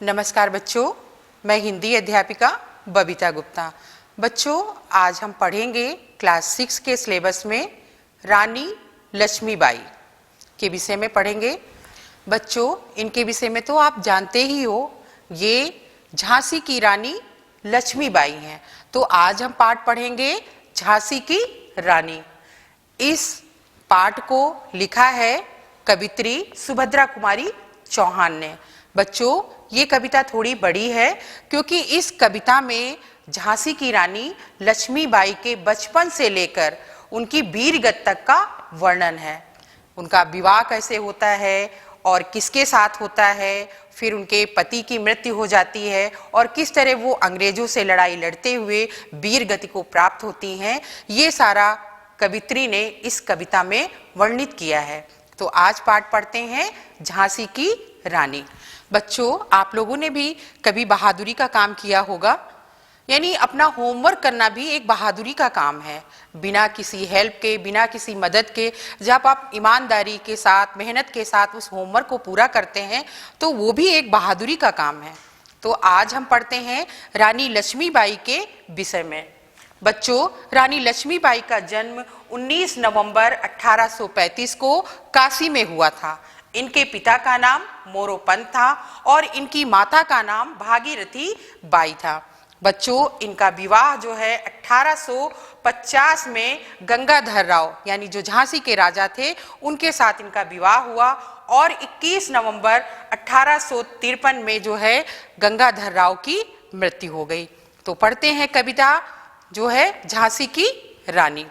नमस्कार बच्चों, मैं हिंदी अध्यापिका बबीता गुप्ता। बच्चों, आज हम पढ़ेंगे क्लास 6 के सिलेबस में रानी लक्ष्मीबाई के विषय में पढ़ेंगे। बच्चों, इनके विषय में तो आप जानते ही हो, ये झांसी की रानी लक्ष्मीबाई हैं। तो आज हम पाठ पढ़ेंगे झांसी की रानी। इस पाठ को लिखा है कवित्री सुभद्रा कुमारी चौहान ने। बच्चों, ये कविता थोड़ी बड़ी है क्योंकि इस कविता में झांसी की रानी लक्ष्मीबाई के बचपन से लेकर उनकी वीरगति तक का वर्णन है। उनका विवाह कैसे होता है और किसके साथ होता है, फिर उनके पति की मृत्यु हो जाती है और किस तरह वो अंग्रेजों से लड़ाई लड़ते हुए वीरगति को प्राप्त होती हैं, ये सारा कवित्री ने इस कविता में वर्णित किया है। तो आज पाठ पढ़ते हैं झांसी की रानी। बच्चों, आप लोगों ने भी कभी बहादुरी का काम किया होगा, यानी अपना होमवर्क करना भी एक बहादुरी का काम है। बिना किसी हेल्प के, बिना किसी मदद के जब आप ईमानदारी के साथ, मेहनत के साथ उस होमवर्क को पूरा करते हैं तो वो भी एक बहादुरी का काम है। तो आज हम पढ़ते हैं रानी लक्ष्मीबाई के विषय में। बच्चों, रानी लक्ष्मीबाई का जन्म 19 नवंबर 1835 को काशी में हुआ था। इनके पिता का नाम मोरोपंत था और इनकी माता का नाम भागीरथी बाई था। बच्चों, इनका विवाह जो है 1850 में गंगाधर राव, यानी जो झांसी के राजा थे, उनके साथ इनका विवाह हुआ और 21 नवंबर 1853 में जो है गंगाधर राव की मृत्यु हो गई। तो पढ़ते हैं कविता जो है झांसी की रानी।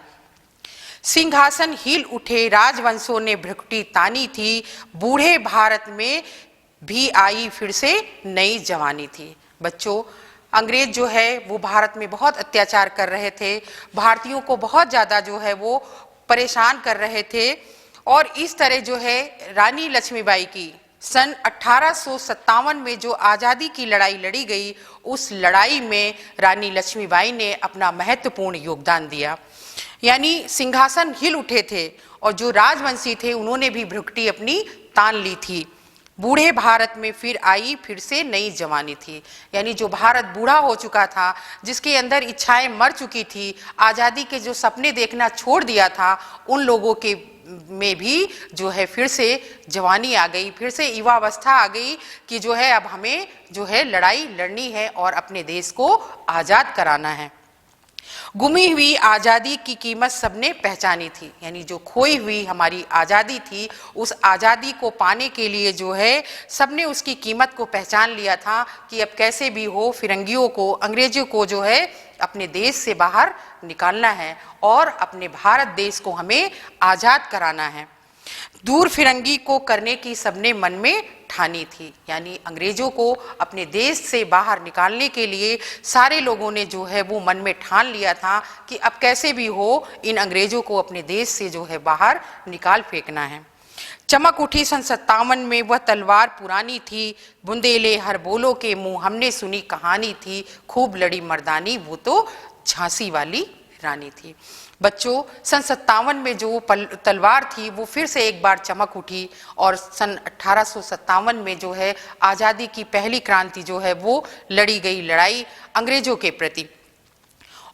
सिंहासन हिल उठे राजवंशों ने भ्रकुटी तानी थी, बूढ़े भारत में भी आई फिर से नई जवानी थी। बच्चों, अंग्रेज जो है वो भारत में बहुत अत्याचार कर रहे थे, भारतीयों को बहुत ज़्यादा जो है वो परेशान कर रहे थे और इस तरह जो है रानी लक्ष्मीबाई की सन 1857 में जो आज़ादी की लड़ाई लड़ी गई, उस लड़ाई में रानी लक्ष्मीबाई ने अपना महत्वपूर्ण योगदान दिया। यानी सिंहासन हिल उठे थे और जो राजवंशी थे उन्होंने भी भ्रुकुटी अपनी तान ली थी। बूढ़े भारत में फिर आई फिर से नई जवानी थी, यानी जो भारत बूढ़ा हो चुका था, जिसके अंदर इच्छाएं मर चुकी थी, आज़ादी के जो सपने देखना छोड़ दिया था, उन लोगों के में भी जो है फिर से जवानी आ गई, फिर से युवावस्था आ गई कि जो है अब हमें जो है लड़ाई लड़नी है और अपने देश को आज़ाद कराना है। गुमी हुई आज़ादी की कीमत सबने पहचानी थी, यानी जो खोई हुई हमारी आज़ादी थी, उस आज़ादी को पाने के लिए जो है सबने उसकी कीमत को पहचान लिया था कि अब कैसे भी हो फिरंगियों को, अंग्रेजों को जो है अपने देश से बाहर निकालना है और अपने भारत देश को हमें आज़ाद कराना है। दूर फिरंगी को करने की सबने मन में ठानी थी, यानी अंग्रेजों को अपने देश से बाहर निकालने के लिए सारे लोगों ने जो है वो मन में ठान लिया था कि अब कैसे भी हो इन अंग्रेजों को अपने देश से जो है बाहर निकाल फेंकना है। चमक उठी सन 57 में वह तलवार पुरानी थी, बुंदेले हर बोलो के मुंह हमने सुनी कहानी थी, खूब लड़ी मर्दानी वो तो झांसी वाली रानी थी। बच्चों, सन 57 में जो तलवार थी वो फिर से एक बार चमक उठी और सन 1857 में जो है आज़ादी की पहली क्रांति जो है वो लड़ी गई लड़ाई अंग्रेजों के प्रति।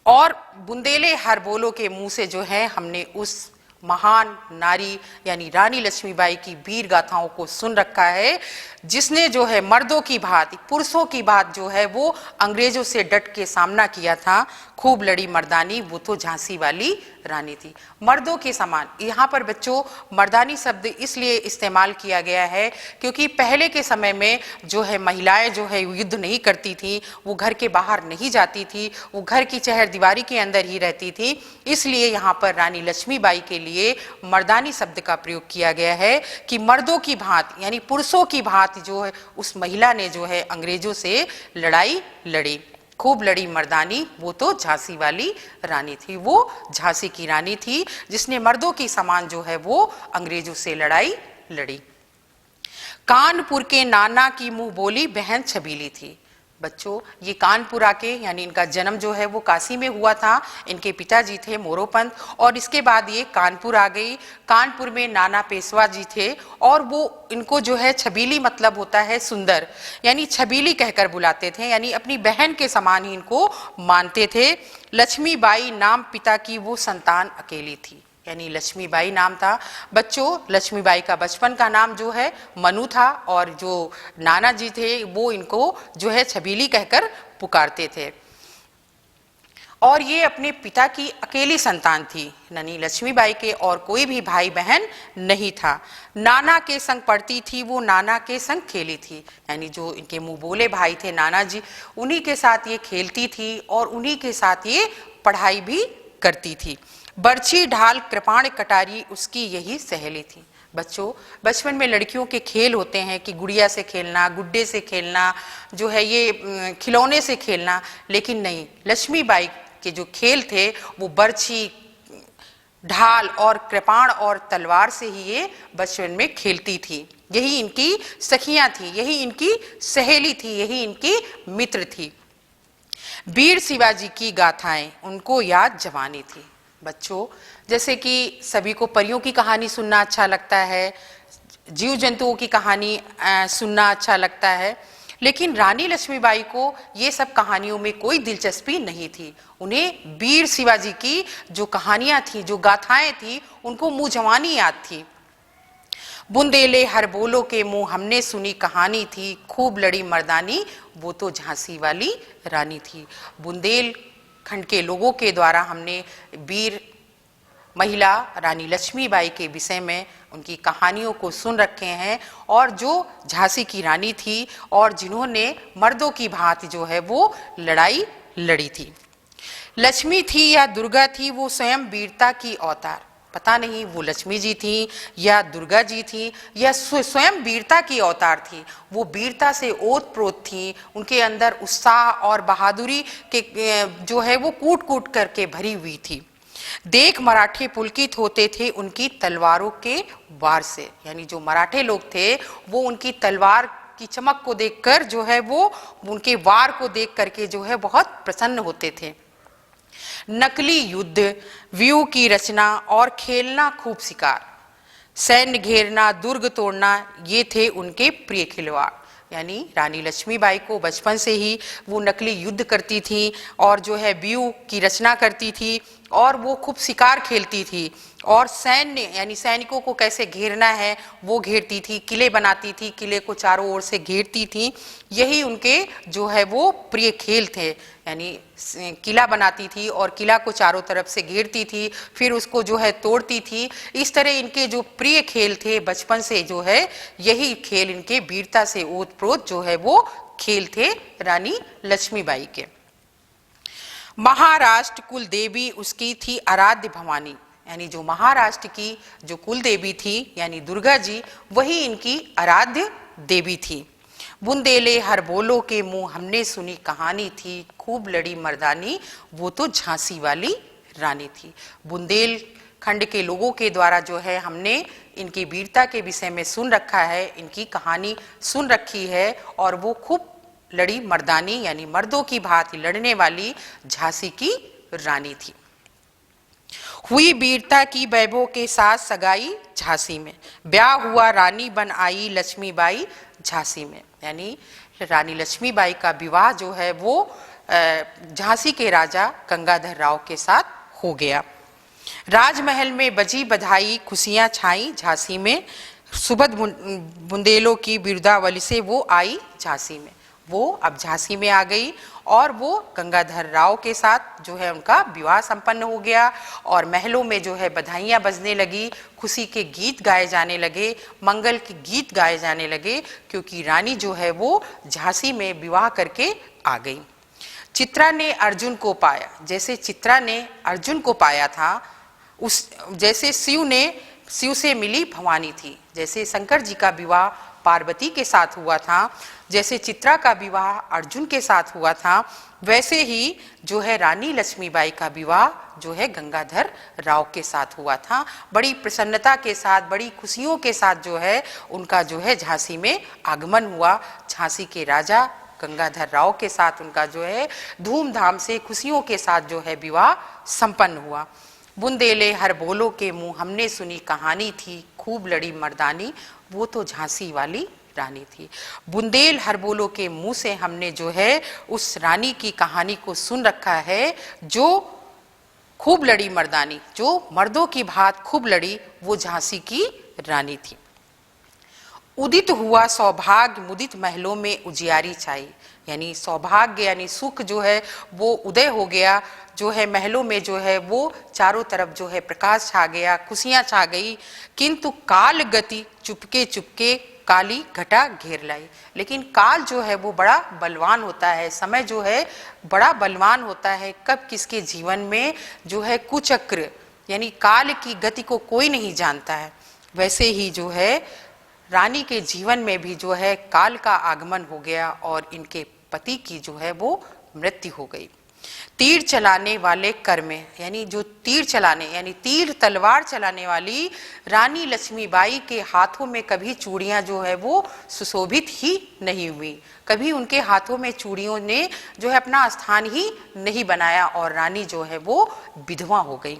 और बुंदेले हर बोलो के मुंह से जो है हमने उस महान नारी यानी रानी लक्ष्मीबाई की वीर गाथाओं को सुन रखा है, जिसने जो है मर्दों की भांति, पुरुषों की बात जो है वो अंग्रेजों से डट के सामना किया था। खूब लड़ी मर्दानी वो तो झांसी वाली रानी थी। मर्दों के समान, यहाँ पर बच्चों मर्दानी शब्द इसलिए इस्तेमाल किया गया है क्योंकि पहले के समय में जो है महिलाएं जो है युद्ध नहीं करती थी, वो घर के बाहर नहीं जाती थी, वो घर की चहर दीवारी के अंदर ही रहती थी। इसलिए यहाँ पर रानी लक्ष्मीबाई के लिए मर्दानी शब्द का प्रयोग किया गया है कि मर्दों की भांति, यानी पुरुषों की भांति जो है उस महिला ने जो है अंग्रेजों से लड़ाई लड़ी। खूब लड़ी मर्दानी वो तो झांसी वाली रानी थी। वो झांसी की रानी थी जिसने मर्दों की समान जो है वो अंग्रेजों से लड़ाई लड़ी। कानपुर के नाना की मुंह बोली बहन छबीली थी। बच्चों ये कानपुर आके यानी इनका जन्म जो है वो काशी में हुआ था। इनके पिताजी थे मोरोपंत और इसके बाद ये कानपुर आ गई। कानपुर में नाना पेशवा जी थे और वो इनको जो है छबीली मतलब होता है सुंदर, यानी छबीली कहकर बुलाते थे, यानी अपनी बहन के समान ही इनको मानते थे। लक्ष्मीबाई नाम पिता की वो संतान अकेली थी, यानी लक्ष्मीबाई नाम था। बच्चों लक्ष्मीबाई का बचपन का नाम जो है मनु था और जो नाना जी थे वो इनको जो है छबीली कहकर पुकारते थे। और ये अपने पिता की अकेली संतान थी, यानी लक्ष्मीबाई के और कोई भी भाई बहन नहीं था। नाना के संग पढ़ती थी, वो नाना के संग खेली थी, यानी जो इनके मुंह बोले भाई थे नाना जी, उन्हीं के साथ ये खेलती थी और उन्हीं के साथ ये पढ़ाई भी करती थी। बर्छी ढाल कृपाण कटारी उसकी यही सहेली थी। बच्चों बचपन में लड़कियों के खेल होते हैं कि गुड़िया से खेलना, गुड्डे से खेलना, जो है ये खिलौने से खेलना, लेकिन नहीं, लक्ष्मीबाई के जो खेल थे वो बर्छी ढाल और कृपाण और तलवार से ही ये बचपन में खेलती थी। यही इनकी सखियां थी, यही इनकी सहेली थी, यही इनकी मित्र थी। वीर शिवाजी की गाथाएं उनको याद जवानी थी। बच्चों जैसे कि सभी को परियों की कहानी सुनना अच्छा लगता है, जीव जंतुओं की कहानी सुनना अच्छा लगता है, लेकिन रानी लक्ष्मीबाई को ये सब कहानियों में कोई दिलचस्पी नहीं थी। उन्हें वीर शिवाजी की जो कहानियां थी, जो गाथाएं थी, उनको मुंह जवानी याद थी। बुंदेले हर बोलो के मुंह हमने सुनी कहानी थी, खूब लड़ी मर्दानी वो तो झांसी वाली रानी थी। बुंदेल खंड के लोगों के द्वारा हमने वीर महिला रानी लक्ष्मीबाई के विषय में उनकी कहानियों को सुन रखे हैं, और जो झांसी की रानी थी और जिन्होंने मर्दों की भांति जो है वो लड़ाई लड़ी थी। लक्ष्मी थी या दुर्गा थी वो स्वयं वीरता की अवतार, पता नहीं वो लक्ष्मी जी थी या दुर्गा जी थी या स्वयं वीरता की अवतार थी। वो वीरता से ओत प्रोत थी, उनके अंदर उत्साह और बहादुरी के जो है वो कूट कूट करके भरी हुई थी। देख मराठे पुलकित होते थे उनकी तलवारों के वार से, यानी जो मराठे लोग थे वो उनकी तलवार की चमक को देखकर जो है वो उनके वार को देख करके जो है बहुत प्रसन्न होते थे। नकली युद्ध, व्यूह की रचना और खेलना खूब शिकार, सैन्य घेरना, दुर्ग तोड़ना, ये थे उनके प्रिय खिलवाड़। यानी रानी लक्ष्मीबाई को बचपन से ही वो नकली युद्ध करती थी और जो है व्यूह की रचना करती थी और वो खूब शिकार खेलती थी, और सैन्य यानी सैनिकों को कैसे घेरना है वो घेरती थी, किले बनाती थी, किले को चारों ओर से घेरती थी। यही उनके जो है वो प्रिय खेल थे, यानी किला बनाती थी और किला को चारों तरफ से घेरती थी, फिर उसको जो है तोड़ती थी। इस तरह इनके जो प्रिय खेल थे बचपन से जो है यही खेल इनके वीरता से ओतप्रोत जो है वो खेल थे रानी लक्ष्मीबाई के। महाराष्ट्र कुल देवी उसकी थी आराध्य भवानी, यानी जो महाराष्ट्र की जो कुल देवी थी यानी दुर्गा जी, वही इनकी आराध्य देवी थी। बुंदेले हर बोलो के मुंह हमने सुनी कहानी थी, खूब लड़ी मर्दानी वो तो झांसी वाली रानी थी। बुंदेल खंड के लोगों के द्वारा जो है हमने इनकी वीरता के विषय में सुन रखा है, इनकी कहानी सुन रखी है, और वो खूब लड़ी मर्दानी यानी मर्दों की भांति लड़ने वाली झांसी की रानी थी। हुई वीरता की वैभव के साथ सगाई झांसी में, ब्याह हुआ रानी बन आई लक्ष्मीबाई झांसी में, यानी रानी लक्ष्मीबाई का विवाह जो है वो झांसी के राजा गंगाधर राव के साथ हो गया। राजमहल में बजी बधाई, खुशियां छाई झांसी में, सुबह बुंदेलों की बिरुदावली से वो आई झांसी में। वो अब झांसी में आ गई और वो गंगाधर राव के साथ जो है उनका विवाह संपन्न हो गया, और महलों में जो है बधाइयाँ बजने लगी, खुशी के गीत गाए जाने लगे, मंगल के गीत गाए जाने लगे, क्योंकि रानी जो है वो झांसी में विवाह करके आ गई। चित्रा ने अर्जुन को पाया, जैसे चित्रा ने अर्जुन को पाया था, उस जैसे शिव से मिली भवानी थी, जैसे शंकर जी का विवाह पार्वती के साथ हुआ था, जैसे चित्रा का विवाह अर्जुन के साथ हुआ था, वैसे ही जो है रानी लक्ष्मीबाई का विवाह जो है गंगाधर राव के साथ हुआ था। बड़ी प्रसन्नता के साथ, बड़ी खुशियों के साथ जो है उनका जो है झांसी में आगमन हुआ। झांसी के राजा गंगाधर राव के साथ उनका जो है धूमधाम से खुशियों के साथ जो है विवाह संपन्न हुआ। बुंदेले हर बोलो के मुंह हमने सुनी कहानी थी, खूब लड़ी मर्दानी वो तो झांसी वाली रानी थी। बुंदेल हर बोलो के मुंह से हमने जो है उस रानी की कहानी को सुन रखा है जो खूब लड़ी मर्दानी, जो मर्दों की भांति खूब लड़ी वो झांसी की रानी थी। उदित हुआ सौभाग्य मुदित महलों में उजियारी छाई, यानी सौभाग्य यानी सुख जो है वो उदय हो गया, जो है महलों में जो है वो चारों तरफ जो है प्रकाश छा गया, खुशियां छा गई। किंतु काल गति चुपके चुपके काली घटा घेर लाई। लेकिन काल जो है वो बड़ा बलवान होता है, समय जो है बड़ा बलवान होता है, कब किसके जीवन में जो है कुचक्र यानी काल की गति को कोई नहीं जानता है। वैसे ही जो है रानी के जीवन में भी जो है काल का आगमन हो गया और इनके पति की जो है वो मृत्यु हो गई। तीर चलाने वाले कर में, यानी जो तीर चलाने यानी तीर तलवार चलाने वाली रानी लक्ष्मीबाई के हाथों में कभी चूड़ियां जो है वो सुशोभित ही नहीं हुई, कभी उनके हाथों में चूड़ियों ने जो है अपना स्थान ही नहीं बनाया और रानी जो है वो विधवा हो गई।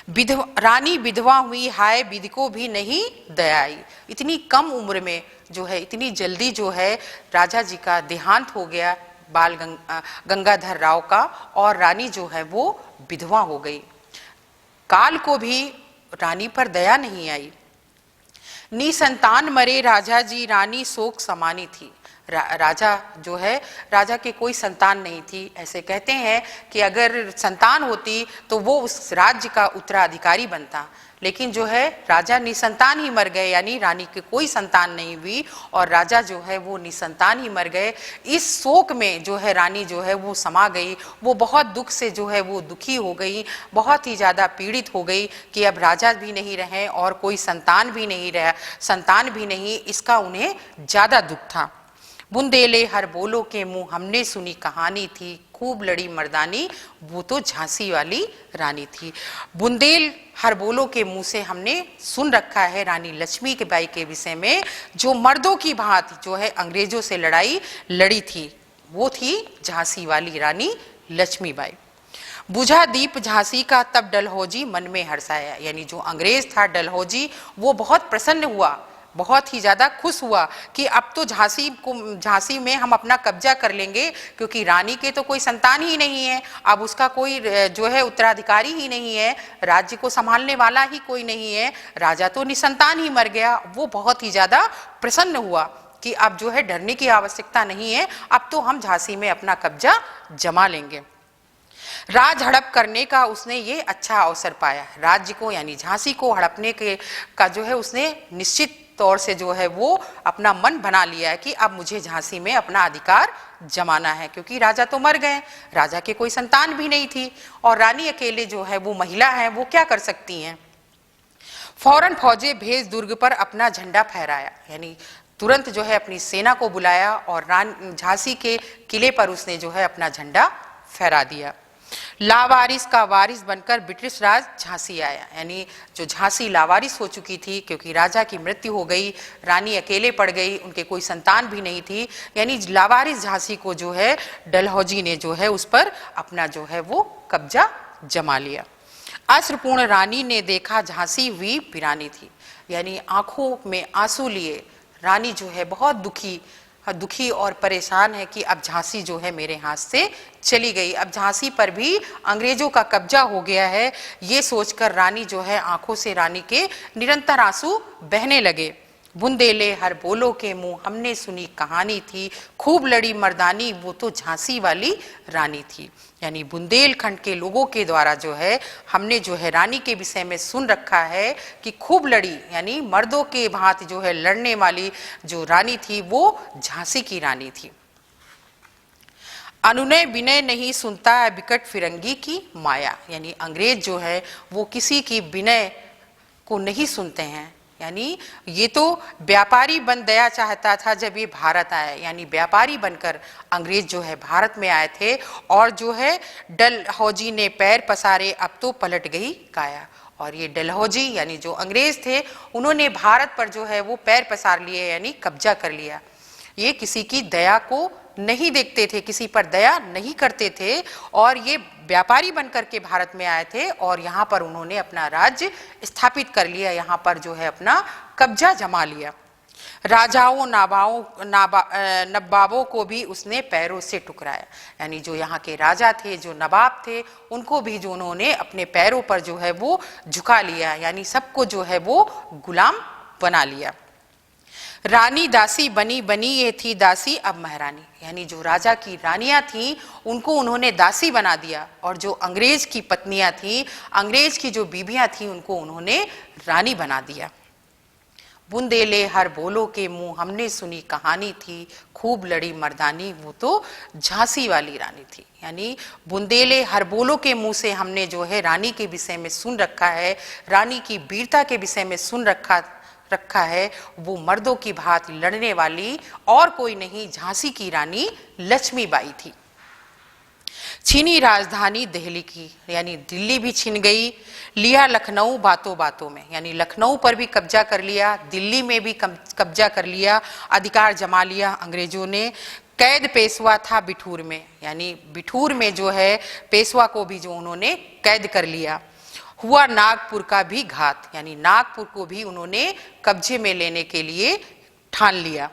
रानी विधवा हुई, हाय विधि को भी नहीं दया आई। इतनी कम उम्र में जो है इतनी जल्दी जो है राजा जी का देहांत हो गया बाल गंगाधर राव का और रानी जो है वो विधवा हो गई। काल को भी रानी पर दया नहीं आई। निसंतान मरे राजा जी, रानी शोक समानी थी। राजा जो है राजा के कोई संतान नहीं थी। ऐसे कहते हैं कि अगर संतान होती तो वो उस राज्य का उत्तराधिकारी बनता, लेकिन जो है राजा निसंतान ही मर गए, यानी रानी के कोई संतान नहीं हुई और राजा जो है वो निसंतान ही मर गए। इस शोक में जो है रानी जो है वो समा गई, वो बहुत दुख से जो है वो दुखी हो गई, बहुत ही ज़्यादा पीड़ित हो गई कि अब राजा भी नहीं रहे और कोई संतान भी नहीं रहा, संतान भी नहीं, इसका उन्हें ज़्यादा दुख था। बुंदेले हर बोलो के मुंह हमने सुनी कहानी थी, खूब लड़ी मर्दानी वो तो झांसी वाली रानी थी। बुंदेल हर बोलो के मुंह से हमने सुन रखा है रानी लक्ष्मीबाई के विषय में, जो मर्दों की भांति जो है अंग्रेजों से लड़ाई लड़ी थी, वो थी झांसी वाली रानी लक्ष्मीबाई। बुझा दीप झांसी का तब डलहौजी मन में हर्षाया, यानी जो अंग्रेज था डलहौजी वो बहुत प्रसन्न हुआ, बहुत ही ज़्यादा खुश हुआ कि अब तो झांसी में हम अपना कब्जा कर लेंगे, क्योंकि रानी के तो कोई संतान ही नहीं है, अब उसका कोई जो है उत्तराधिकारी ही नहीं है, राज्य को संभालने वाला ही कोई नहीं है, राजा तो निसंतान ही मर गया। वो बहुत ही ज़्यादा प्रसन्न हुआ कि अब जो है डरने की आवश्यकता नहीं है, अब तो हम झांसी में अपना कब्जा जमा लेंगे। राज हड़प करने का उसने ये अच्छा अवसर पाया, राज्य को यानी झांसी को हड़पने के का जो है उसने निश्चित तौर से जो है वो अपना मन बना लिया है कि अब मुझे झांसी में अपना अधिकार जमाना है, क्योंकि राजा तो मर गए, राजा के कोई संतान भी नहीं थी और रानी अकेले जो है वो महिला है, वो क्या कर सकती हैं। फौरन फौजे भेज दुर्ग पर अपना झंडा फहराया, यानी तुरंत जो है अपनी सेना को बुलाया और झांसी के किले पर उसने जो है अपना झंडा फहरा दिया। लावारिस का वारिस बनकर ब्रिटिश राज झांसी आया, यानी जो झांसी लावारिस हो चुकी थी क्योंकि राजा की मृत्यु हो गई, रानी अकेले पड़ गई, उनके कोई संतान भी नहीं थी, यानी लावारिस झांसी को जो है डलहौजी ने जो है उस पर अपना जो है वो कब्जा जमा लिया। अश्रुपूर्ण रानी ने देखा झांसी हुई वीरानी थी, यानी आंखों में आंसू लिए रानी जो है बहुत दुखी और परेशान है कि अब झांसी जो है मेरे हाथ से चली गई, अब झांसी पर भी अंग्रेजों का कब्जा हो गया है। ये सोचकर रानी जो है आंखों से रानी के निरंतर आंसू बहने लगे। बुंदेले हर बोलो के मुंह हमने सुनी कहानी थी, खूब लड़ी मर्दानी वो तो झांसी वाली रानी थी, यानी बुंदेलखंड के लोगों के द्वारा जो है हमने जो है रानी के विषय में सुन रखा है कि खूब लड़ी यानी मर्दों के भांति जो है लड़ने वाली जो रानी थी वो झांसी की रानी थी। अनुनय विनय नहीं सुनता है बिकट फिरंगी की माया, यानी अंग्रेज जो है वो किसी की विनय को नहीं सुनते हैं, यानी ये तो व्यापारी बन दया चाहता था जब ये भारत आए, यानी व्यापारी बनकर अंग्रेज जो है भारत में आए थे और जो है डलहौजी ने पैर पसारे अब तो पलट गई काया, और ये डलहौजी यानी जो अंग्रेज थे उन्होंने भारत पर जो है वो पैर पसार लिए यानी कब्जा कर लिया। ये किसी की दया को नहीं देखते थे, किसी पर दया नहीं करते थे और ये व्यापारी बनकर के भारत में आए थे और यहाँ पर उन्होंने अपना राज्य स्थापित कर लिया, यहाँ पर जो है अपना कब्जा जमा लिया। राजाओं नवाबों को भी उसने पैरों से टुकराया, यानी जो यहाँ के राजा थे, जो नवाब थे, उनको भी जो उन्होंने अपने पैरों पर जो है वो झुका लिया, यानी सबको जो है वो गुलाम बना लिया। रानी दासी बनी बनी ये थी दासी अब महारानी, यानी जो राजा की रानियां थी उनको उन्होंने दासी बना दिया और जो अंग्रेज की पत्नियां थी, अंग्रेज की जो बीबियां थी, उनको उन्होंने रानी बना दिया। बुंदेले हर बोलो के मुंह हमने सुनी कहानी थी, खूब लड़ी मर्दानी वो तो झांसी वाली रानी थी, यानी बुंदेले हर बोलो के मुंह से हमने जो है रानी के विषय में सुन रखा है, रानी की वीरता के विषय में सुन रखा है। वो मर्दों की भांति लड़ने वाली और कोई नहीं, झांसी की रानी लक्ष्मीबाई थी। छीनी राजधानी दिल्ली की, यानी दिल्ली भी छिन गई। लिया लखनऊ बातों बातों में, यानी लखनऊ पर भी कब्जा कर लिया, दिल्ली में भी कब्जा कर लिया, अधिकार जमा लिया अंग्रेजों ने। कैद पेशवा था बिठूर में, यानी बिठूर में जो है पेशवा को भी जो उन्होंने कैद कर लिया। हुआ नागपुर का भी घात, यानी नागपुर को भी उन्होंने कब्जे में लेने के लिए ठान लिया।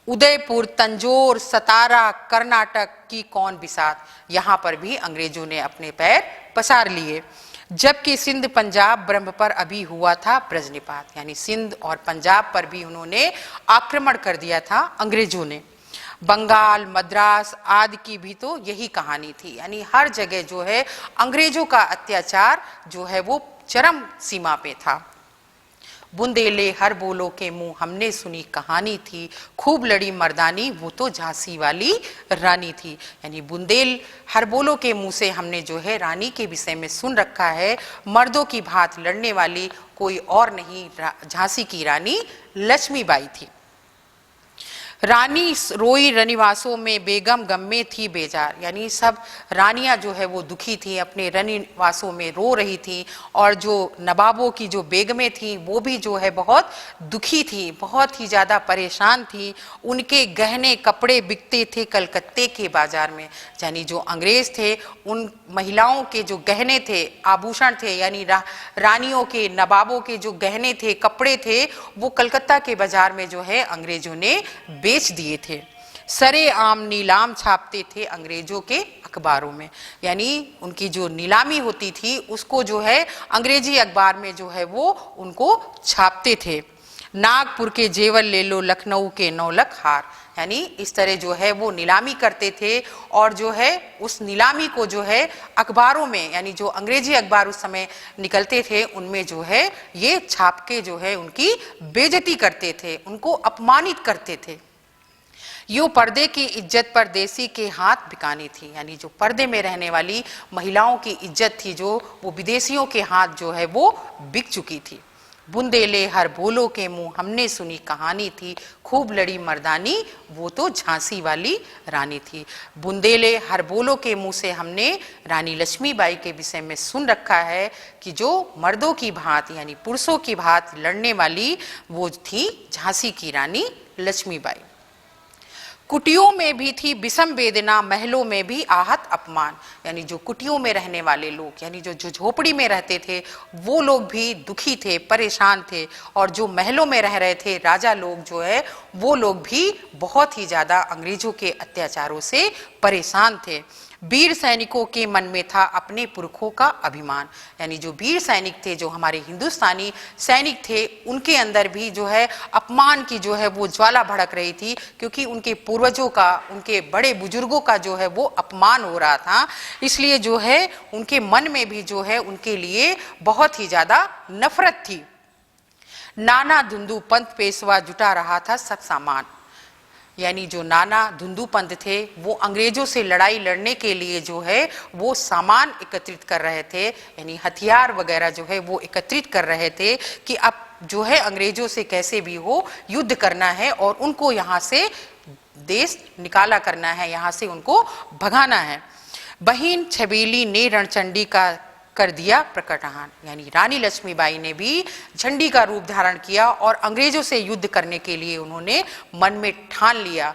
उदयपुर, तंजौर, सतारा, कर्नाटक की कौन बिसात, यहाँ पर भी अंग्रेजों ने अपने पैर पसार लिए। जबकि सिंध पंजाब ब्रह्म पर अभी हुआ था ब्रजनिपात, यानी सिंध और पंजाब पर भी उन्होंने आक्रमण कर दिया था अंग्रेजों ने। बंगाल, मद्रास आदि की भी तो यही कहानी थी, यानी हर जगह जो है अंग्रेजों का अत्याचार जो है वो चरम सीमा पे था। बुंदेले हर बोलो के मुंह हमने सुनी कहानी थी, खूब लड़ी मर्दानी वो तो झांसी वाली रानी थी, यानी बुंदेल हर बोलो के मुंह से हमने जो है रानी के विषय में सुन रखा है, मर्दों की भांति लड़ने वाली कोई और नहीं, झांसी की रानी लक्ष्मीबाई थी। रानी रोई रनिवासों में बेगम गम में थी बेजार, यानी सब रानियां जो है वो दुखी थी, अपने रनिवासों में रो रही थी और जो नवाबों की जो बेगमें थी वो भी जो है बहुत दुखी थी, बहुत ही ज़्यादा परेशान थी। उनके गहने कपड़े बिकते थे कलकत्ते के बाजार में, यानी जो अंग्रेज थे उन महिलाओं के जो गहने थे, आभूषण थे, यानी रानियों के, नवाबों के जो गहने थे, कपड़े थे, वो कलकत्ता के बाजार में जो है अंग्रेजों ने बेच दिए थे। सरे आम नीलाम छापते थे अंग्रेजों के अखबारों में, यानी उनकी जो नीलामी होती थी उसको जो है अंग्रेजी अखबार में जो है वो उनको छापते थे। नागपुर के जेवर ले लो, लखनऊ के 9 लाख हार, यानी इस तरह जो है वो नीलामी करते थे और जो है उस नीलामी को जो है अखबारों में, यानी जो अंग्रेजी अखबार उस समय निकलते थे उनमें जो है ये छाप के जो है उनकी बेइज्जती करते थे, उनको अपमानित करते थे। यूं पर्दे की इज्जत परदेसी के हाथ बिकानी थी, यानी जो पर्दे में रहने वाली महिलाओं की इज्जत थी जो वो विदेशियों के हाथ जो है वो बिक चुकी थी। बुंदेले हर बोलो के मुंह हमने सुनी कहानी थी, खूब लड़ी मर्दानी वो तो झांसी वाली रानी थी। बुंदेले हर बोलो के मुंह से हमने रानी लक्ष्मीबाई के विषय में सुन रखा है कि जो मर्दों की भांति यानी पुरुषों की भांति लड़ने वाली वो थी झांसी की रानी लक्ष्मीबाई। कुटियों में भी थी विषम वेदना, महलों में भी आहत अपमान, यानी जो कुटियों में रहने वाले लोग, यानी जो झोपड़ी में रहते थे वो लोग भी दुखी थे, परेशान थे, और जो महलों में रह रहे थे राजा लोग जो है वो लोग भी बहुत ही ज़्यादा अंग्रेजों के अत्याचारों से परेशान थे। वीर सैनिकों के मन में था अपने पुरखों का अभिमान, यानी जो वीर सैनिक थे, जो हमारे हिंदुस्तानी सैनिक थे, उनके अंदर भी जो है अपमान की जो है वो ज्वाला भड़क रही थी, क्योंकि उनके पूर्वजों का, उनके बड़े बुजुर्गों का जो है वो अपमान हो रहा था। इसलिए जो है उनके मन में भी जो है उनके लिए बहुत ही ज़्यादा नफरत थी। नाना धुंधु पंत पेशवा जुटा रहा था सब सामान, यानी जो नाना धुंधु पंत थे वो अंग्रेजों से लड़ाई लड़ने के लिए जो है वो सामान एकत्रित कर रहे थे, यानी हथियार वगैरह जो है वो एकत्रित कर रहे थे कि अब जो है अंग्रेजों से कैसे भी हो युद्ध करना है और उनको यहाँ से देश निकाला करना है, यहाँ से उनको भगाना है। बहिन छबीली ने रणचंडी का कर दिया प्रकटहान। यानी रानी लक्ष्मीबाई ने भी झंडी का रूप धारण किया और अंग्रेजों से युद्ध करने के लिए उन्होंने मन में ठान लिया।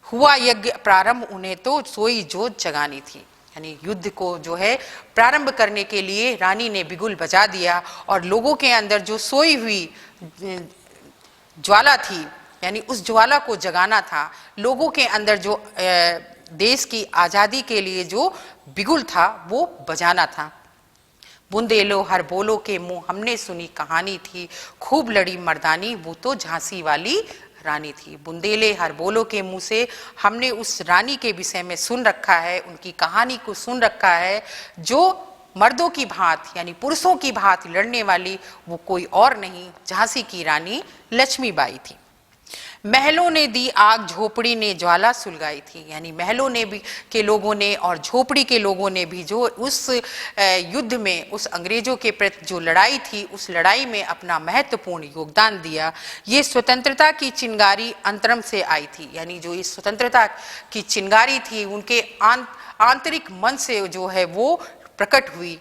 हुआ यज्ञ प्रारंभ, उन्हें तो सोई जोत जगानी थी। यानी युद्ध को जो है प्रारंभ करने के लिए रानी ने बिगुल बजा दिया और लोगों के अंदर जो सोई हुई ज्वाला थी, यानी उस ज्वाला को जगाना था। लोगों के अंदर जो देश की आजादी के लिए जो बिगुल था वो बजाना था। बुंदेलो हर बोलो के मुंह हमने सुनी कहानी थी, खूब लड़ी मर्दानी वो तो झांसी वाली रानी थी। बुंदेले हर बोलो के मुंह से हमने उस रानी के विषय में सुन रखा है, उनकी कहानी को सुन रखा है, जो मर्दों की भांति यानी पुरुषों की भांति लड़ने वाली वो कोई और नहीं, झांसी की रानी लक्ष्मीबाई थी। महलों ने दी आग, झोपड़ी ने ज्वाला सुलगाई थी। यानी महलों ने भी के लोगों ने और झोपड़ी के लोगों ने भी जो उस युद्ध में उस अंग्रेजों के प्रति जो लड़ाई थी, उस लड़ाई में अपना महत्वपूर्ण योगदान दिया। ये स्वतंत्रता की चिंगारी अंतरम से आई थी। यानी जो इस स्वतंत्रता की चिंगारी थी उनके आंतरिक मन से जो है वो प्रकट हुई।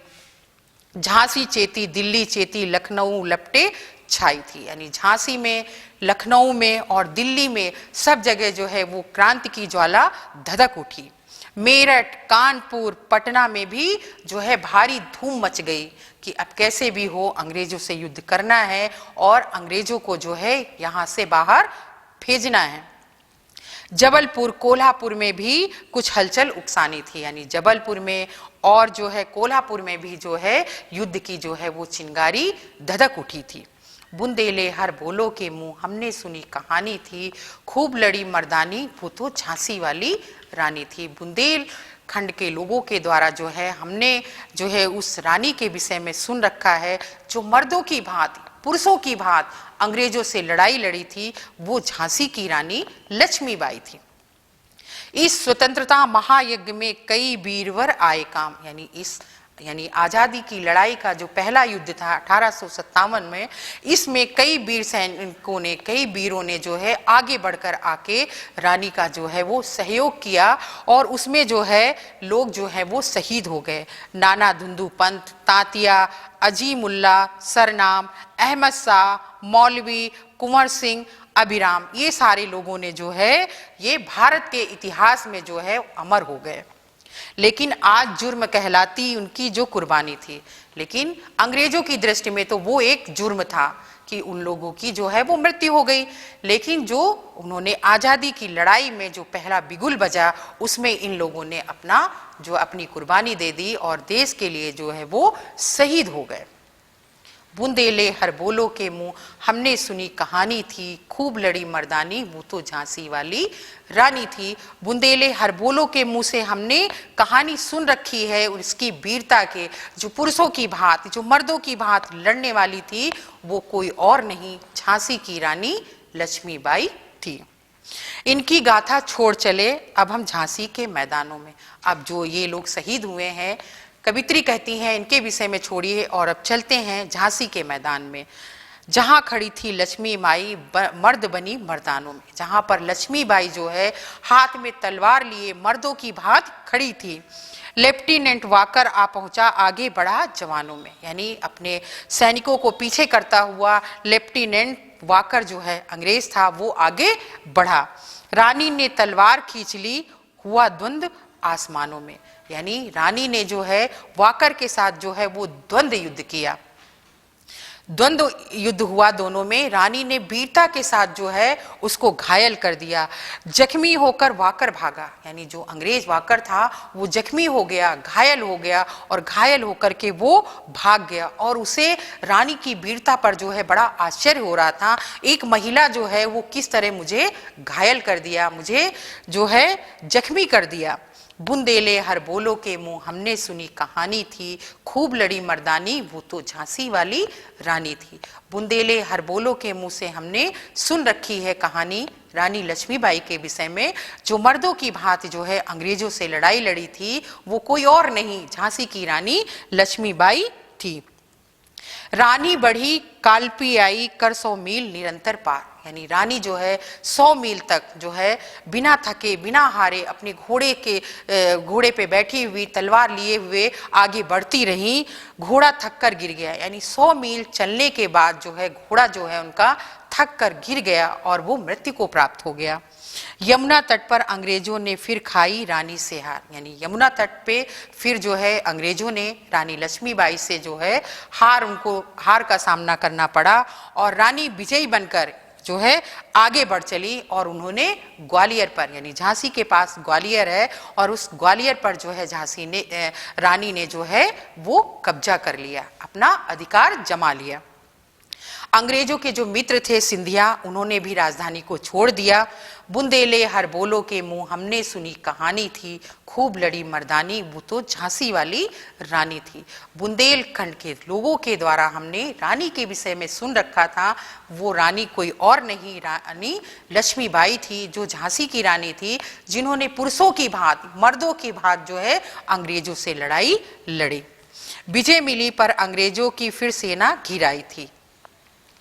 झांसी चेती, दिल्ली चेती, लखनऊ लपटे छाई थी। यानी झांसी में, लखनऊ में और दिल्ली में सब जगह जो है वो क्रांति की ज्वाला धधक उठी। मेरठ, कानपुर, पटना में भी जो है भारी धूम मच गई कि अब कैसे भी हो अंग्रेजों से युद्ध करना है और अंग्रेजों को जो है यहाँ से बाहर भेजना है। जबलपुर, कोल्हापुर में भी कुछ हलचल उकसानी थी। यानी जबलपुर में और जो है कोल्हापुर में भी जो है युद्ध की जो है वो चिंगारी धधक उठी थी। बुंदेले हर बोलो के मुंह हमने सुनी कहानी थी, खूब लड़ी मर्दानी वो तो झांसी वाली रानी थी। बुंदेल खंड के लोगों के द्वारा जो है हमने जो है उस रानी के विषय में सुन रखा है, जो मर्दों की भांति, पुरुषों की भांति अंग्रेजों से लड़ाई लड़ी थी, वो झांसी की रानी लक्ष्मीबाई थी। इस स्वतंत्रता महायज्ञ में कई वीरवर आए काम। यानी आजादी की लड़ाई का जो पहला युद्ध था 1857 में, इसमें कई वीर सैनिकों ने, कई वीरों ने जो है आगे बढ़कर आके रानी का जो है वो सहयोग किया और उसमें जो है लोग जो है वो शहीद हो गए। नाना धुंधु पंत, तांतिया, अजीमुल्ला, सरनाम, अहमद शाह, मौलवी, कुंवर सिंह, अभिराम, ये सारे लोगों ने जो है ये भारत के इतिहास में जो है अमर हो गए। लेकिन आज जुर्म कहलाती उनकी जो कुर्बानी थी, लेकिन अंग्रेजों की दृष्टि में तो वो एक जुर्म था कि उन लोगों की जो है वो मृत्यु हो गई। लेकिन जो उन्होंने आजादी की लड़ाई में जो पहला बिगुल बजा, उसमें इन लोगों ने अपनी कुर्बानी दे दी और देश के लिए जो है वो शहीद हो गए। बुंदेले हर बोलो के मुंह हमने सुनी कहानी थी, खूब लड़ी मर्दानी वो तो झांसी वाली रानी थी। बुंदेले हर बोलो के मुंह से हमने कहानी सुन रखी है उसकी वीरता के, जो पुरुषों की भांति, जो मर्दों की भांति लड़ने वाली थी, वो कोई और नहीं, झांसी की रानी लक्ष्मीबाई थी। इनकी गाथा छोड़ चले अब हम झांसी के मैदानों में। अब जो ये लोग शहीद हुए हैं, कवित्री कहती हैं इनके विषय में छोड़िए और अब चलते हैं झांसी के मैदान में, जहां खड़ी थी लक्ष्मी माई मर्द बनी मर्दानों में। जहां पर लक्ष्मीबाई जो है हाथ में तलवार लिए मर्दों की भांति खड़ी थी। लेफ्टिनेंट वाकर आ पहुंचा, आगे बढ़ा जवानों में। यानी अपने सैनिकों को पीछे करता हुआ लेफ्टिनेंट वाकर जो है अंग्रेज था, वो आगे बढ़ा। रानी ने तलवार खींच ली, हुआ द्वंद्व आसमानों में। यानी रानी ने जो है वाकर के साथ जो है वो द्वंद्व युद्ध किया, द्वंद्व युद्ध हुआ दोनों में। रानी ने वीरता के साथ जो है उसको घायल कर दिया। जख्मी होकर वाकर भागा, यानी जो अंग्रेज वाकर था वो जख्मी हो गया, घायल हो गया और घायल होकर के वो भाग गया। और उसे रानी की वीरता पर जो है बड़ा आश्चर्य हो रहा था, एक महिला जो है वो किस तरह मुझे घायल कर दिया, मुझे जो है जख्मी कर दिया। बुंदेले हर बोलो के मुंह हमने सुनी कहानी थी, खूब लड़ी मर्दानी वो तो झांसी वाली रानी थी। बुंदेले हर बोलो के मुंह से हमने सुन रखी है कहानी रानी लक्ष्मीबाई के विषय में, जो मर्दों की भांति जो है अंग्रेजों से लड़ाई लड़ी थी, वो कोई और नहीं, झांसी की रानी लक्ष्मीबाई थी। रानी बढ़ी कालपी आई कर 100 मील निरंतर पार, यानी रानी जो है 100 मील तक जो है बिना थके बिना हारे अपने घोड़े पे बैठी हुई तलवार लिए हुए आगे बढ़ती रही। घोड़ा थक कर गिर गया, यानी 100 मील चलने के बाद जो है घोड़ा जो है उनका थक कर गिर गया और वो मृत्यु को प्राप्त हो गया। यमुना तट पर अंग्रेजों ने फिर खाई रानी से हार, यानी यमुना तट पे फिर जो है अंग्रेजों ने रानी लक्ष्मीबाई से जो है उनको हार का सामना करना पड़ा और रानी विजयी बनकर जो है आगे बढ़ चली और उन्होंने ग्वालियर पर, यानी झांसी के पास ग्वालियर है और उस ग्वालियर पर जो है रानी ने जो है वो कब्जा कर लिया, अपना अधिकार जमा लिया। अंग्रेजों के जो मित्र थे सिंधिया, उन्होंने भी राजधानी को छोड़ दिया। बुंदेले हर बोलो के मुंह हमने सुनी कहानी थी, खूब लड़ी मर्दानी वो तो झांसी वाली रानी थी। बुंदेलखंड के लोगों के द्वारा हमने रानी के विषय में सुन रखा था, वो रानी कोई और नहीं रानी लक्ष्मीबाई थी, जो झांसी की रानी थी, जिन्होंने पुरुषों की भांति मर्दों की भांति जो है अंग्रेजों से लड़ाई लड़ी। विजय मिली पर अंग्रेजों की फिर सेना घिर आई थी,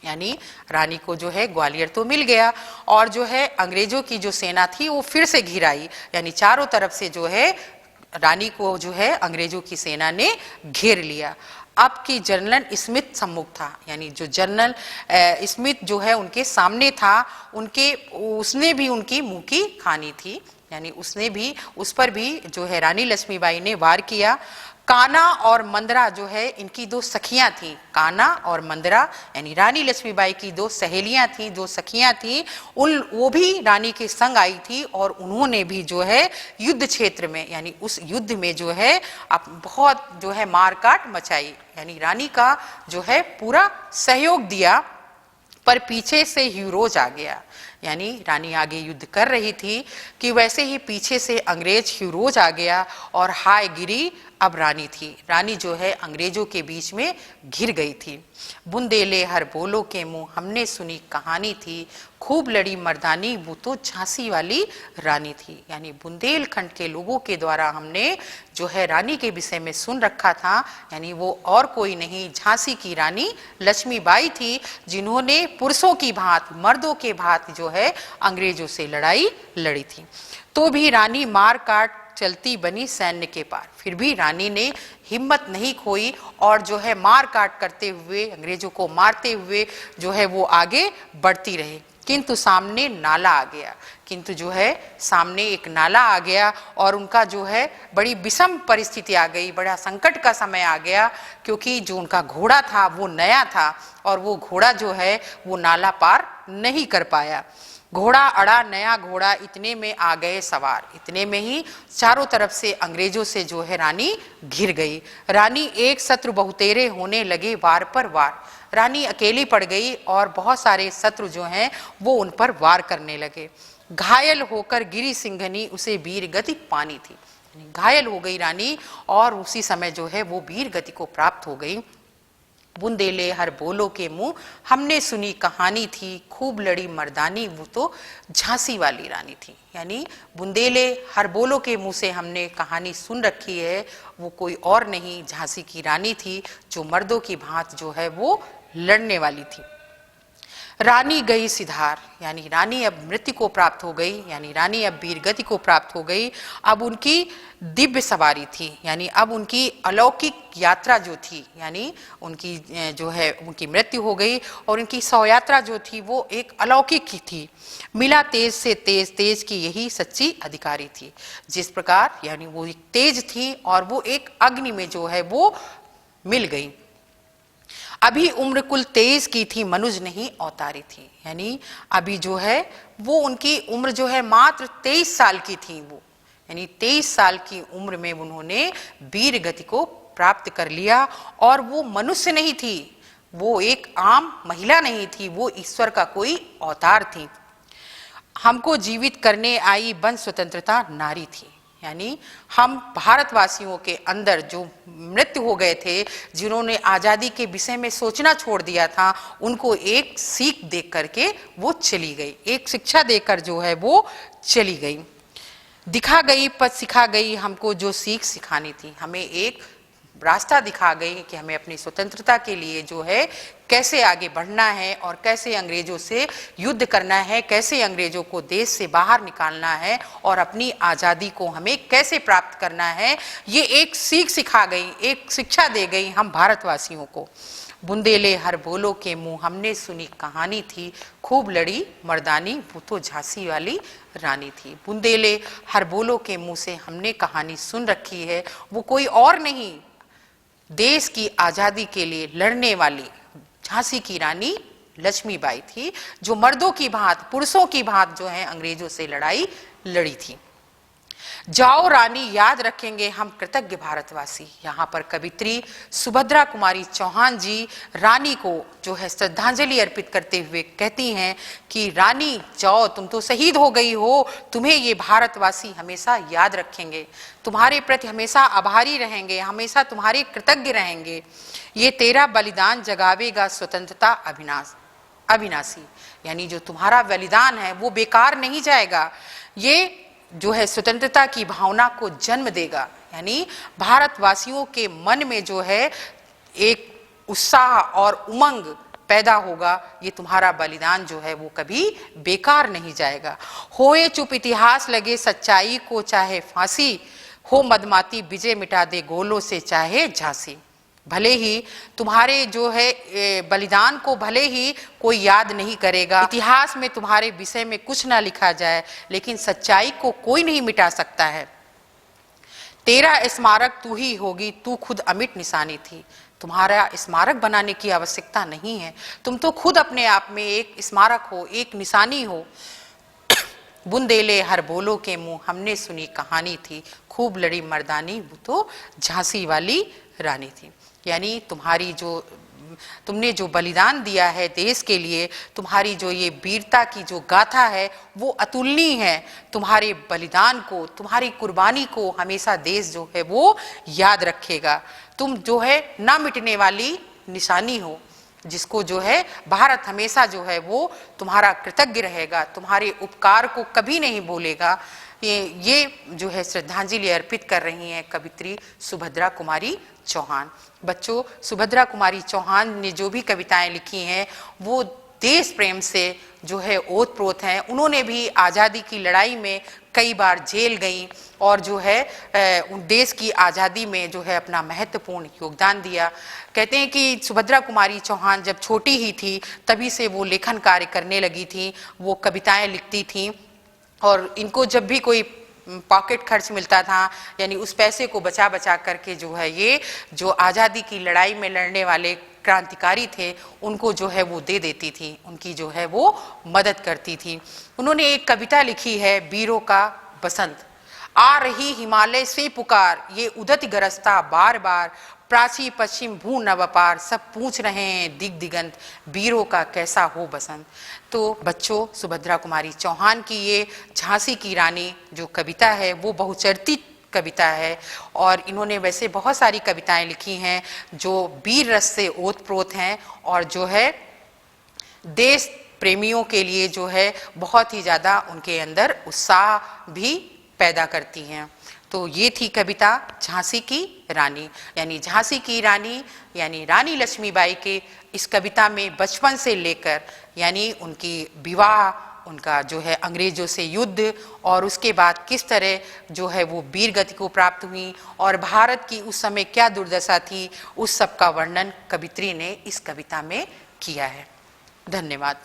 यानी रानी को जो है ग्वालियर तो मिल गया और जो है अंग्रेजों की जो सेना थी वो फिर से घिर आई, यानी चारों तरफ से जो है रानी को जो है अंग्रेजों की सेना ने घेर लिया। अब की जनरल स्मिथ सम्मुख था, यानी जो जनरल स्मिथ जो है उनके सामने था, उसने भी उनकी मुंह की खानी थी, यानी उसने भी उस पर भी जो है रानी लक्ष्मीबाई ने वार किया। काना और मंदरा जो है इनकी दो सखियां थी, काना और मंदरा यानी रानी लक्ष्मीबाई की दो सहेलियां थी, दो सखियां थी, वो भी रानी के संग आई थी और उन्होंने भी जो है युद्ध क्षेत्र में, यानी उस युद्ध में जो है बहुत जो है मारकाट मचाई, यानी रानी का जो है पूरा सहयोग दिया। पर पीछे से ह्यूरोज आ गया, यानी रानी आगे युद्ध कर रही थी कि वैसे ही पीछे से अंग्रेज ह्यूरोज आ गया और हाय गिरी अब रानी थी, रानी जो है अंग्रेजों के बीच में घिर गई थी। बुंदेले हर बोलो के मुंह हमने सुनी कहानी थी, खूब लड़ी मर्दानी वो तो झांसी वाली रानी थी, यानी बुंदेलखंड के लोगों के द्वारा हमने जो है रानी के विषय में सुन रखा था, यानी वो और कोई नहीं झांसी की रानी लक्ष्मीबाई थी, जिन्होंने पुरुषों की भांति मर्दों के भांति जो है अंग्रेजों से लड़ाई लड़ी थी। तो भी रानी मार काट चलती बनी सैन्य के पार, फिर भी रानी ने हिम्मत नहीं खोई और जो है मार काट करते हुए अंग्रेजों को मारते हुए जो है वो आगे बढ़ती रही। किंतु सामने नाला आ गया, किंतु जो है सामने एक नाला आ गया और उनका जो है बड़ी विषम परिस्थिति आ गई, बड़ा संकट का समय आ गया, क्योंकि जो उनका घोड़ा था वो नया था और वो घोड़ा जो है वो नाला पार नहीं कर पाया। घोड़ा अड़ा नया घोड़ा इतने में आ गए सवार, इतने में ही चारों तरफ से अंग्रेजों से जो है रानी घिर गई। रानी एक शत्रु बहुतेरे होने लगे वार पर वार, रानी अकेली पड़ गई और बहुत सारे शत्रु जो हैं वो उन पर वार करने लगे। घायल होकर गिरी सिंघनी उसे वीर गति पानी थी, घायल हो गई रानी और उसी समय जो है वो वीर गति को प्राप्त हो गई। बुंदेले हर बोलो के मुंह हमने सुनी कहानी थी, खूब लड़ी मर्दानी वो तो झांसी वाली रानी थी, यानी बुंदेले हर बोलो के मुंह से हमने कहानी सुन रखी है, वो कोई और नहीं झांसी की रानी थी, जो मर्दों की भांति जो है वो लड़ने वाली थी। रानी गई सिधार, यानी रानी अब मृत्यु को प्राप्त हो गई, यानी रानी अब वीर गति को प्राप्त हो गई। अब उनकी दिव्य सवारी थी, यानी अब उनकी अलौकिक यात्रा जो थी, यानी उनकी जो है उनकी मृत्यु हो गई और उनकी शव यात्रा जो थी वो एक अलौकिक ही थी। मिला तेज से तेज, तेज की यही सच्ची अधिकारी थी, जिस प्रकार यानी वो एक तेज थी और वो एक अग्नि में जो है वो मिल गई। अभी उम्र कुल 23 की थी, मनुज नहीं अवतारी थी, यानी अभी जो है वो उनकी उम्र जो है मात्र 23 साल की थी, वो यानी 23 साल की उम्र में उन्होंने वीर गति को प्राप्त कर लिया। और वो मनुष्य नहीं थी, वो एक आम महिला नहीं थी, वो ईश्वर का कोई अवतार थी। हमको जीवित करने आई बन स्वतंत्रता नारी थी, यानी हम भारतवासियों के अंदर जो मृत्यु हो गए थे, जिन्होंने आज़ादी के विषय में सोचना छोड़ दिया था, उनको एक सीख दे करके वो चली गई, एक शिक्षा देकर जो है वो चली गई। दिखा गई पद सिखा गई हमको जो सीख सिखानी थी, हमें एक रास्ता दिखा गई कि हमें अपनी स्वतंत्रता के लिए जो है कैसे आगे बढ़ना है और कैसे अंग्रेजों से युद्ध करना है, कैसे अंग्रेजों को देश से बाहर निकालना है और अपनी आज़ादी को हमें कैसे प्राप्त करना है। ये एक सीख सिखा गई, एक शिक्षा दे गई हम भारतवासियों को। बुंदेले हर बोलो के मुंह हमने सुनी कहानी थी, खूब लड़ी मर्दानी वो तो झांसी वाली रानी थी। बुंदेले हर बोलो के मुंह से हमने कहानी सुन रखी है, वो कोई और नहीं, देश की आज़ादी के लिए लड़ने वाली झांसी की रानी लक्ष्मीबाई थी, जो मर्दों की भांति, पुरुषों की भांति जो है अंग्रेजों से लड़ाई लड़ी थी। जाओ रानी याद रखेंगे हम कृतज्ञ भारतवासी। यहाँ पर कवित्री सुभद्रा कुमारी चौहान जी रानी को जो है श्रद्धांजलि अर्पित करते हुए कहती हैं कि रानी जाओ, तुम तो शहीद हो गई हो, तुम्हें ये भारतवासी हमेशा याद रखेंगे, तुम्हारे प्रति हमेशा आभारी रहेंगे, हमेशा तुम्हारे कृतज्ञ रहेंगे। ये तेरा बलिदान जगावेगा स्वतंत्रता अविनाशी, यानी जो तुम्हारा बलिदान है वो बेकार नहीं जाएगा, ये जो है स्वतंत्रता की भावना को जन्म देगा। यानी भारतवासियों के मन में जो है एक उत्साह और उमंग पैदा होगा, ये तुम्हारा बलिदान जो है वो कभी बेकार नहीं जाएगा। होए चुप इतिहास लगे सच्चाई को चाहे फांसी, हो मदमाती विजय मिटा दे गोलों से चाहे झांसी। भले ही तुम्हारे जो है बलिदान को भले ही कोई याद नहीं करेगा, इतिहास में तुम्हारे विषय में कुछ ना लिखा जाए, लेकिन सच्चाई को कोई नहीं मिटा सकता है। तेरा स्मारक तू ही होगी, तू खुद अमिट निशानी थी। तुम्हारा स्मारक बनाने की आवश्यकता नहीं है, तुम तो खुद अपने आप में एक स्मारक हो, एक निशानी हो। बुंदेले हर बोलो के मुंह हमने सुनी कहानी थी, खूब लड़ी मर्दानी वो तो झांसी वाली रानी थी। यानी तुमने जो बलिदान दिया है देश के लिए, तुम्हारी जो ये वीरता की जो गाथा है वो अतुलनीय है। तुम्हारे बलिदान को, तुम्हारी कुर्बानी को हमेशा देश जो है वो याद रखेगा। तुम जो है ना मिटने वाली निशानी हो, जिसको जो है भारत हमेशा जो है वो तुम्हारा कृतज्ञ रहेगा, तुम्हारे उपकार को कभी नहीं भूलेगा। ये जो है श्रद्धांजलि अर्पित कर रही हैं कवित्री सुभद्रा कुमारी चौहान। बच्चों, सुभद्रा कुमारी चौहान ने जो भी कविताएं लिखी हैं वो देश प्रेम से जो है ओतप्रोत हैं। उन्होंने भी आज़ादी की लड़ाई में कई बार जेल गई और जो है देश की आज़ादी में जो है अपना महत्वपूर्ण योगदान दिया। कहते हैं कि सुभद्रा कुमारी चौहान जब छोटी ही थी तभी से वो लेखन कार्य करने लगी थी, वो कविताएं लिखती थीं और इनको जब भी कोई पॉकेट खर्च मिलता था, यानी उस पैसे को बचा बचा करके जो है ये जो आज़ादी की लड़ाई में लड़ने वाले क्रांतिकारी थे उनको जो है वो दे देती थी, उनकी जो है वो मदद करती थी। उन्होंने एक कविता लिखी है, वीरों का बसंत। आ रही हिमालय से पुकार, ये उदत गरजता बार बार, प्राची पश्चिम भू नवपार, सब पूछ रहे हैं दिग दिगंत, वीरों का कैसा हो बसंत। तो बच्चों, सुभद्रा कुमारी चौहान की ये झांसी की रानी जो कविता है वो बहुचर्चित कविता है और इन्होंने वैसे बहुत सारी कविताएं लिखी हैं जो वीर रस से ओतप्रोत हैं और जो है देश प्रेमियों के लिए जो है बहुत ही ज़्यादा उनके अंदर उत्साह भी पैदा करती हैं। तो ये थी कविता झांसी की रानी। यानी झांसी की रानी यानी रानी लक्ष्मीबाई के इस कविता में बचपन से लेकर यानी उनकी विवाह, उनका जो है अंग्रेजों से युद्ध और उसके बाद किस तरह जो है वो वीर गति को प्राप्त हुई और भारत की उस समय क्या दुर्दशा थी, उस सब का वर्णन कवित्री ने इस कविता में किया है। धन्यवाद।